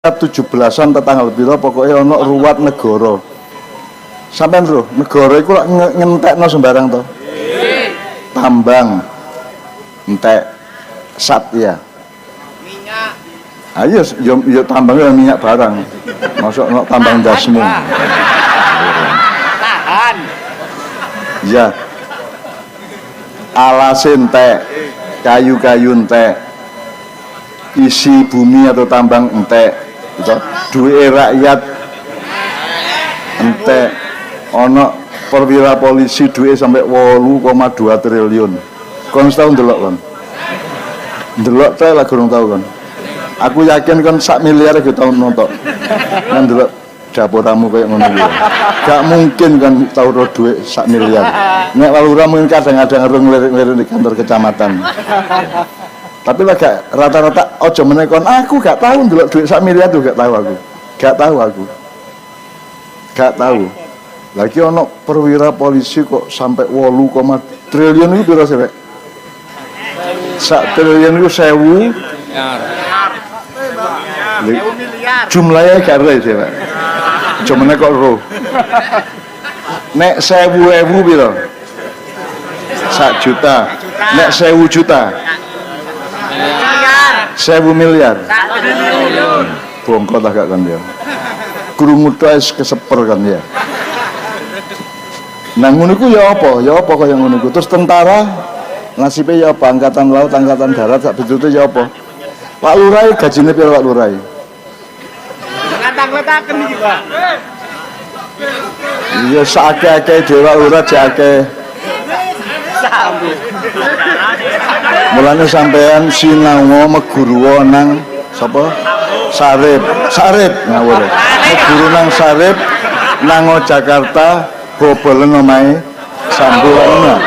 17-an tanggal piro pokoknya ono ruwat negara. Sampeyan lho, negara iku lak ngentekno sembarang to. Tambang entek sat ya. Minyak. Ayo yo tambangnya minyak barang. Masuk no tambang dasmu. Tahan. Ya. Alas entek, kayu-kayu entek. Isi bumi atau tambang entek. Duit rakyat entek, ono perwira polisi duit sampai 8,2 triliun. Kon tau ndelok kon? Ndelok teh lah kurang tahu kon. Aku yakin kon 1 miliar gitu tahun nonton. Kan ndelok dapotamu kayak ngono ya. Gak mungkin kan tau ro duit 1 miliar. Nek walura mungkin kadang-kadang ngelirik-ngelirik di kantor kecamatan. Tapi lah gak rata-rata ojo menekon aku gak tahu ndelok duit 1 miliar tuh gak tahu aku. Gak tahu. Lagi ono perwira polisi kok sampai 8, triliun itu piro sih, Pak? 1 triliun itu 1000 miliar. Jumlahnya gak ada sih, Pak. Cuma nek kok ro. Nek 1000 piro? 1 juta. Nek 1000 juta. 1000 miliar. Bongkot agak kan dia. Krungu tes keseper kan ya. Nah ngono iku ya apa? Ya apa kaya ngono iku. Terus tentara nasibnya ya apa? Angkatan laut, angkatan darat sak pitute ya apa? Pak Lurah gajine piro Pak Lurah? Ngantang-ngataken iki, Pak. Iya sakake Dewa Lurah jake. Mulane sampean sinau meguru nang sapa? Sarip ngawur. Meguru nang Sarip nang Jakarta bobolen omahe Sambo ngono.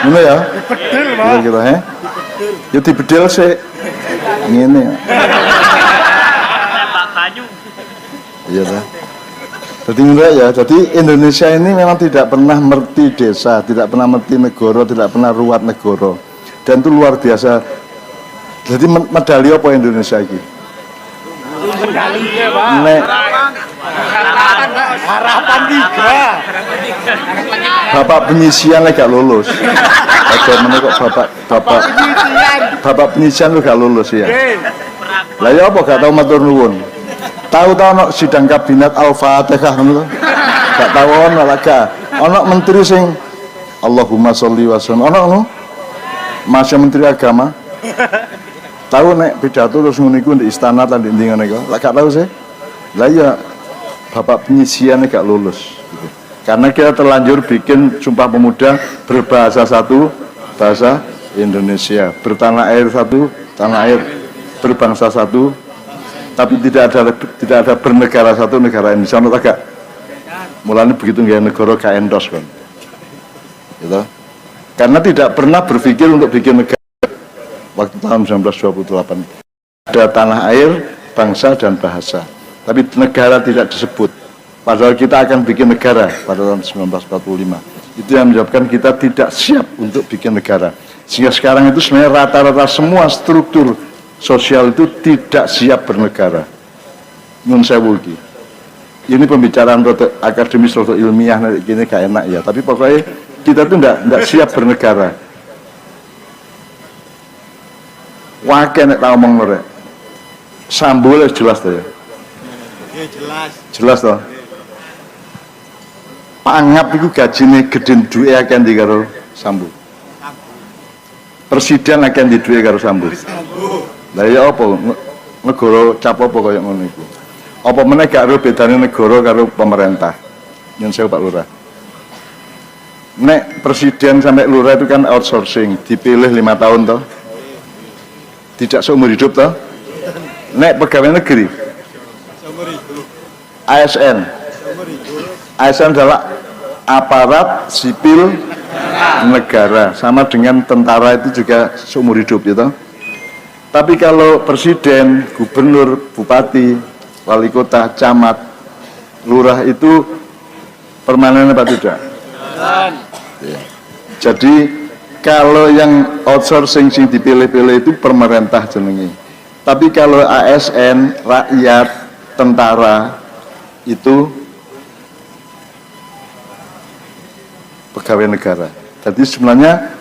Ngono ya? Bedel, Pak. He. Yo dibedel sik. Ngene. Pak Banyu. Iya ta. Jadi enggak ya, jadi Indonesia ini memang tidak pernah merti desa, tidak pernah merti negara, tidak pernah ruwat negara. Dan itu luar biasa. Jadi medali apa Indonesia ini? Medali ya, Pak. Harapan 3. Bapak penyisian gak lulus. Bagaimana kok bapak penyisian lu gak lulus ya? Lah ya apa gak tahu matur nuwun? Tahu-tahu no sidang kabinet Al-Fatihah ngono. Gak tahu ono laga. Ono menteri sing Allahumma sholli wa sallim. Ono ngono. Masih menteri agama. Tahu nek pidato terus ngono iku di istana ta ndi ngene iku. Lah gak tahu sih. Lah ya bapak penyisian gak lulus gitu. Karena kita terlanjur bikin Sumpah Pemuda berbahasa satu, bahasa Indonesia, bertanah air satu, tanah air, berbangsa satu, tapi tidak ada bernegara satu, negara Indonesia. Menurut agak mulanya begitu nggak negara gak endos kan gitu. Karena tidak pernah berpikir untuk bikin negara waktu tahun 1928. Ada tanah air, bangsa dan bahasa, tapi negara tidak disebut. Padahal kita akan bikin negara pada tahun 1945. Itu yang menyebabkan kita tidak siap untuk bikin negara. Sehingga sekarang itu sebenarnya rata-rata semua struktur sosial itu tidak siap bernegara. Nun sewu iki. Ini pembicaraan akademis atau ilmiah gini gak enak ya. Tapi pokoknya kita tuh enggak siap bernegara. Wakil nek tak omong lho. Sambo jelas tuh ya. Iya jelas. Jelas toh. Pangap itu gajine gede duwe akeh ndi karo Sambo. Presiden akeh ndi duwe karo Sambo. Lah ya apa negara cap apa kaya ngono iku. Apa meneh gak ero bedane negara karo pemerintah. Nyun sewu Pak Lurah. Nek presiden sampai lurah itu kan outsourcing, dipilih 5 tahun toh. Tidak seumur hidup toh. Nek pegawai negeri ASN. ASN adalah aparat sipil negara, sama dengan tentara itu juga seumur hidup gitu. Tapi kalau presiden, gubernur, bupati, wali kota, camat, lurah itu permanen apa tidak? Ya. Jadi kalau yang outsourcing sing dipilih-pilih itu pemerintah jenengi. Tapi kalau ASN, rakyat, tentara itu pegawai negara. Jadi sebenarnya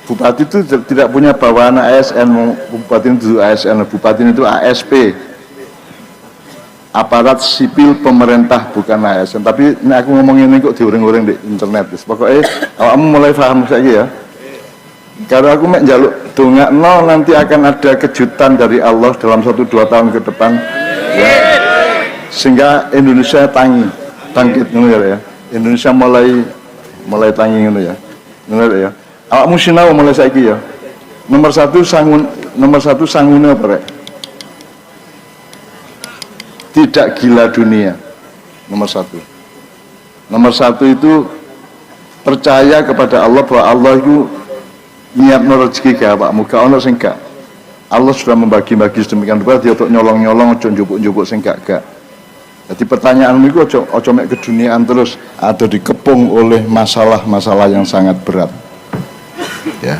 bupati itu tidak punya bawahan ASN, bupati itu ASN, bupati itu ASP, aparat sipil pemerintah, bukan ASN. Tapi ini aku ngomong ini kok diuring-uring di internet. Pokoknya kamu mulai paham saja ya. Kalau aku mek njaluk dongakno nanti akan ada kejutan dari Allah dalam 1-2 tahun ke depan. Ya. Sehingga Indonesia bangkit ngono ya. Indonesia mulai tangi ngono ya. Ngono ya. Awakmu sinau mulai saiki ya. Nomor satu sangune apa rek? Tidak gila dunia. Nomor satu itu percaya kepada Allah bahwa Allah itu nyiapno rezeki ke awakmu, gak ono sing gak. Allah sudah membagi-bagi sedemikian rupa dia untuk nyolong-nyolong ojo njupuk-njupuk sing gak. Jadi pertanyaanmu itu ojo mek keduniaan terus atau dikepung oleh masalah-masalah yang sangat berat. Ya.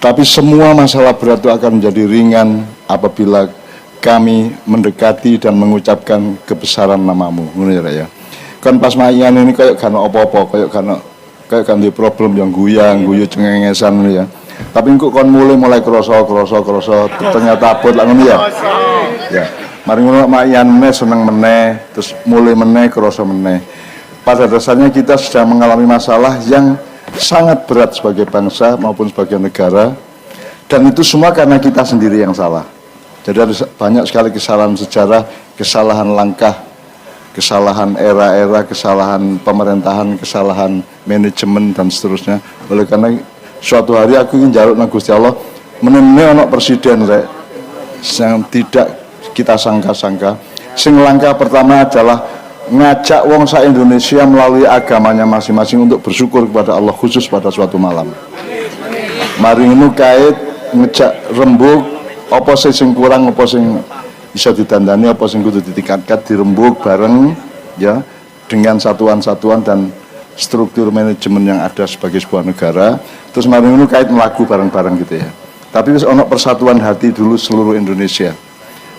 Tapi semua masalah berat itu akan menjadi ringan apabila kami mendekati dan mengucapkan kebesaran namamu. Ngono ya. Kan pas mayan ini kayak gak ono apa-apa, kayak kan di problem yang guyu cengengesan ya. Tapi kok kon mulai kroso ternyata abot lah ngono ya. Ya. Mari ngono mayan meneh seneng meneh, terus mulai meneh kroso meneh. Pada dasarnya kita sedang mengalami masalah yang sangat berat sebagai bangsa maupun sebagai negara, dan itu semua karena kita sendiri yang salah. Jadi ada banyak sekali kesalahan sejarah, kesalahan langkah, kesalahan era-era, kesalahan pemerintahan, kesalahan manajemen dan seterusnya. Oleh karena suatu hari aku ingin njaluk nang Gusti Allah menene ana presiden rek yang tidak kita sangka-sangka. Sing langkah pertama adalah ngajak wong sa Indonesia melalui agamanya masing-masing untuk bersyukur kepada Allah khusus pada suatu malam. Mari ngono kait ngejak rembug apa sing kurang, apa sing bisa ditandani, apa sing kudu ditingkatkan, dirembuk bareng ya dengan satuan-satuan dan struktur manajemen yang ada sebagai sebuah negara. Terus mari ngono kait melaku bareng-bareng gitu ya. Tapi wis ono persatuan hati dulu seluruh Indonesia.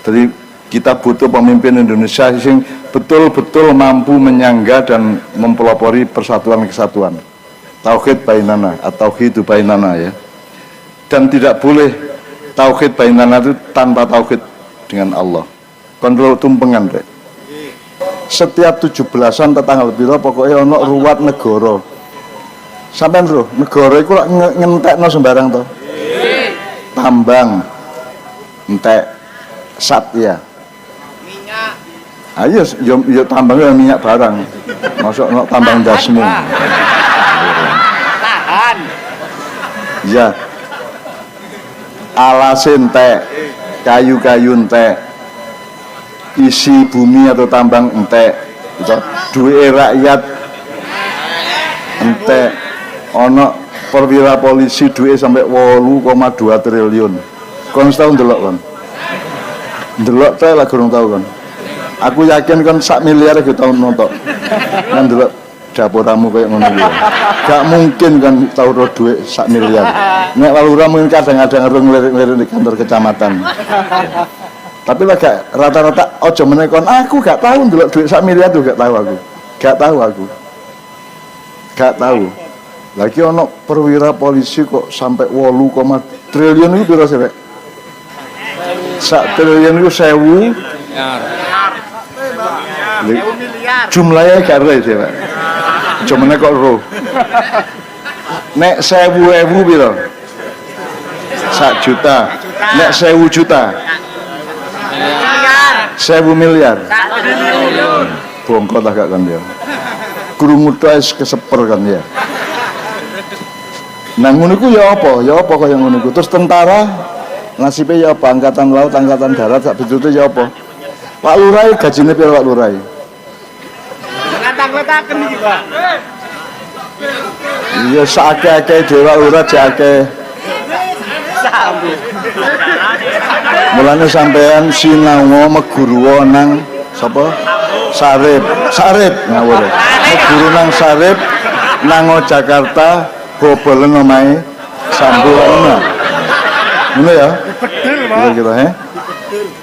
Jadi kita butuh pemimpin Indonesia yang betul-betul mampu menyangga dan mempelopori persatuan kesatuan. Tauhid bainana atau tauhidu bainana ya. Dan tidak boleh tauhid bainana itu tanpa tauhid dengan Allah. Kontrol tumpengan rek. Setiap 17-an tetanggal piro pokoknya ono ruwat negara. Sampeyan lho, negara iku lak ngentekno sembarang to. Tambang entek satya. Minyak. Ayo yo tambang minyak barang. Masuk ono tambang dasmu. Tahan. Ya. Alas entek, kayu-kayu entek, isi bumi atau tambang entek, duit rakyat entek, ono perwira polisi duit sampai 8,2 triliun. Kon setahun delok kon, delok teh lah kurang tahu kon. Aku yakin kon 1 miliar gitu tahun nonton, kan delok dapuramu kayak ngono ya. Gak mungkin kan tahu roh duit 1 miliar. Nek walura mungkin kadang-kadang ngelirik-ngelirik di kantor kecamatan. Tapi lah gak rata-rata ojo menekon aku gak tahu ndelok duit 1 miliar tuh gak tahu aku. Gak tahu. Lagi ono perwira polisi kok sampai 8, triliun itu piro sih, Rek? 1 triliun itu 1000 jumlahnya gak ada sih, Pak. Cuma kok roh. Nek 1000 piro? 1 juta. Nek 1000 juta. 1000 miliar. Bongkot agak kan dia. Krungu tes keseper kan ya. Nah ngono iku ya apa? Ya apa kaya ngono iku. Terus tentara nasibnya ya apa? Angkatan laut, angkatan darat sak pitute ya apa? Pak Lurah gajine piro Pak Lurah? Ngata-ngataken iki, Pak. Iya sakake dhewe Pak Lurah jake. Mulane sampean sinau meguru nang sapa? Sarip ngawur. Meguru nang Sarip nang Jakarta bobelen omahe Sambo ngono. Ngono ya? Bedel. Kira-kira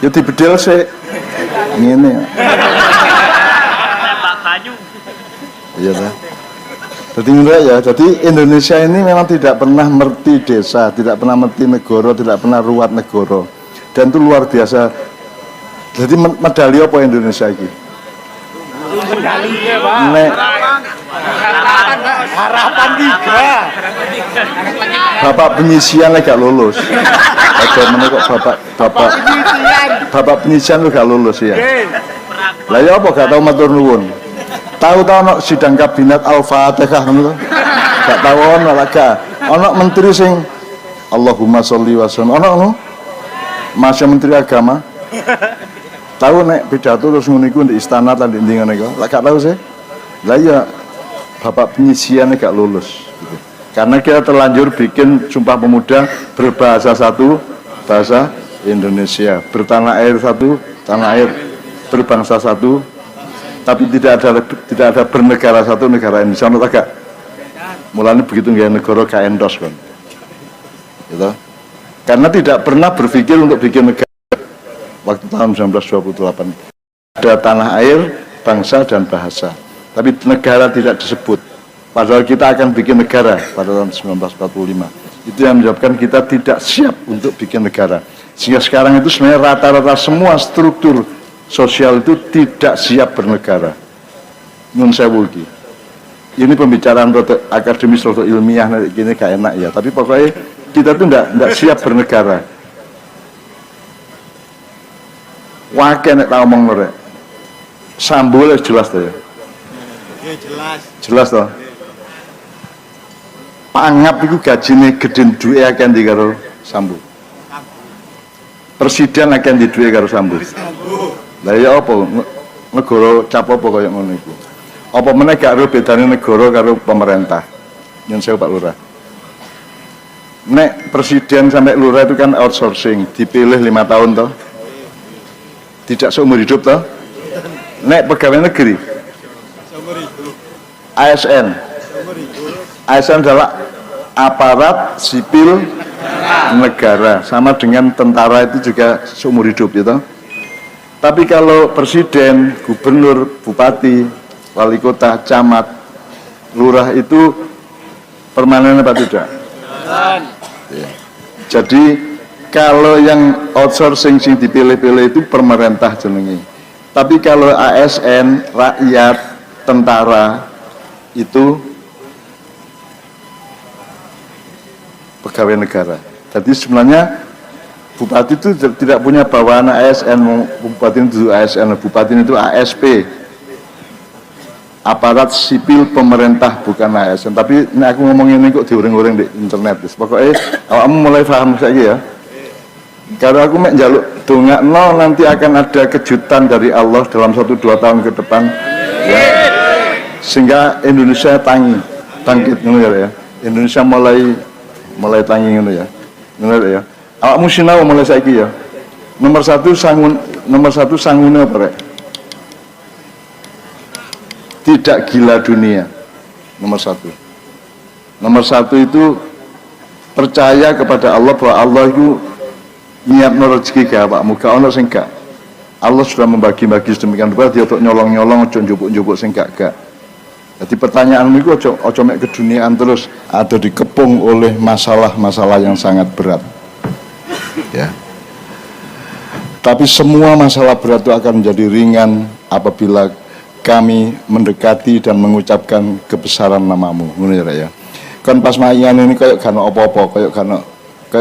ya dibedel sih ngene. Iya dah. Jadi enggak ya. Jadi Indonesia ini memang tidak pernah merti desa, tidak pernah merti negara, tidak pernah ruwat negara. Dan itu luar biasa. Jadi medali apa Indonesia ini? Medali ya, Pak. Harapan 3. Bapak penyisian lagi gak lulus. Bagaimana kok bapak penyisian lu gak lulus ya? Lah ya apa gak tahu matur nuwun. Tahu-tahu no sidang kabinet Al-Fatihah ngono. Gak tahu ono laga. Ono menteri sing Allahumma sholli wa sallim. Ono ngono. Masya Menteri Agama. Tahu nek pidato terus ngono iku di istana ta ndi ngono iku. Lah gak tahu sih. Lah ya bapak penyisian gak lulus gitu. Karena kita terlanjur bikin Sumpah Pemuda berbahasa satu, bahasa Indonesia, bertanah air satu, tanah air, berbangsa satu, tapi tidak ada bernegara satu, negara Indonesia. Menurut agak mulanya begitu nggak negara gak endos kan gitu. Karena tidak pernah berpikir untuk bikin negara waktu tahun 1928. Ada tanah air, bangsa dan bahasa, tapi negara tidak disebut. Padahal kita akan bikin negara pada tahun 1945. Itu yang menyebabkan kita tidak siap untuk bikin negara. Sehingga sekarang itu sebenarnya rata-rata semua struktur sosial itu tidak siap bernegara. Nun sewu iki. Ini pembicaraan akademis atau ilmiah gini gak enak ya. Tapi pokoknya kita tuh tidak siap bernegara. Wakil nek tak omong lho. Sambul jelas tuh ya. Jelas toh. Pangap itu gajine gedhe duwe akan di karo Sambu. Presiden akan di duwe karo Sambu. Lah ya apa negara cap apa kaya ngono iku. Apa meneh gak ero bedane negara karo pemerintah. Nyun sewu Pak Lurah. Nek presiden sampai lurah itu kan outsourcing, dipilih 5 tahun toh. Tidak seumur hidup toh. Nek pegawai negeri ASN. ASN adalah aparat sipil negara, sama dengan tentara itu juga seumur hidup gitu. Tapi kalau presiden, gubernur, bupati, wali kota, camat, lurah itu permanen apa tidak? Ya. Jadi kalau yang outsourcing sing dipilih-pilih itu pemerintah jenenge. Tapi kalau ASN, rakyat, tentara itu pegawai negara. Jadi sebenarnya bupati itu tidak punya bawahan ASN, bupati itu ASN, bupati itu ASP, aparat sipil pemerintah, bukan ASN. Tapi ini aku ngomong ini kok diuring-uring di internet. Pokoknya kamu mulai paham saja ya. Kalau aku mek njaluk dongakno nanti akan ada kejutan dari Allah dalam 1-2 tahun ke depan ya. Sehingga Indonesia bangkit ya. Indonesia mulai tangi ngono ya. Ngono ya. Awakmu sinau mulai saiki ya. Nomor satu sangune apa rek? Tidak gila dunia. Nomor satu itu percaya kepada Allah bahwa Allah itu nyiapno rezeki ke awakmu, gak ono sing gak. Allah sudah membagi-bagi sedemikian rupa dia untuk nyolong-nyolong ojo njupuk-njupuk sing gak. Jadi pertanyaanmu itu ojo mek keduniaan terus atau dikepung oleh masalah-masalah yang sangat berat. Ya. Tapi semua masalah berat itu akan menjadi ringan apabila kami mendekati dan mengucapkan kebesaran namamu. Ngono ya. Kan pas mayan ini kayak kan apa-apa, kayak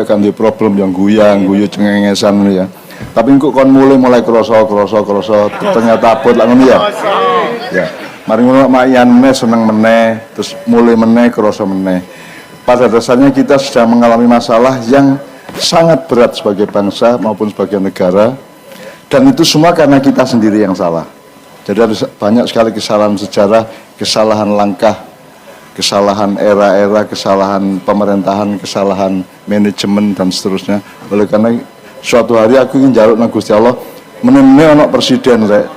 kan di problem yang guyu cengengesan ya. Tapi kok kon mulai kroso ternyata abot lah ngono ya. Ya. Mari ngono mayan meneh seneng meneh, terus mulai meneh kroso meneh. Pada dasarnya kita sedang mengalami masalah yang sangat berat sebagai bangsa maupun sebagai negara, dan itu semua karena kita sendiri yang salah. Jadi ada banyak sekali kesalahan sejarah, kesalahan langkah, kesalahan era-era, kesalahan pemerintahan, kesalahan manajemen dan seterusnya. Oleh karena suatu hari aku ingin njaluk nang Gusti Allah menene ana presiden rek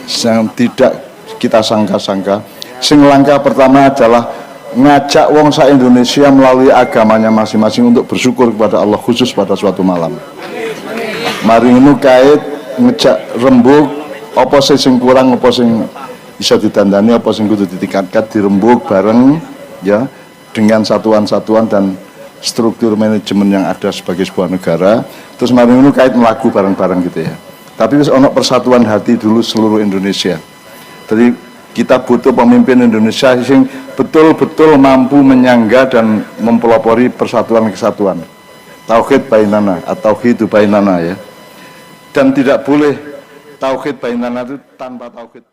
yang tidak kita sangka-sangka. Sing langkah pertama adalah ngajak wong sa Indonesia melalui agamanya masing-masing untuk bersyukur kepada Allah khusus pada suatu malam. Mari ngono kait ngejak rembug apa sing kurang, apa sing bisa ditandani, apa sing kudu ditingkatkan, dirembug bareng ya dengan satuan-satuan dan struktur manajemen yang ada sebagai sebuah negara. Terus mari ngono kait melaku bareng-bareng gitu ya. Tapi wis ono persatuan hati dulu seluruh Indonesia. Jadi kita butuh pemimpin Indonesia yang betul-betul mampu menyangga dan mempelopori persatuan kesatuan. Tauhid bainana atau tauhid bainana ya. Dan tidak boleh tauhid bainana itu tanpa tauhid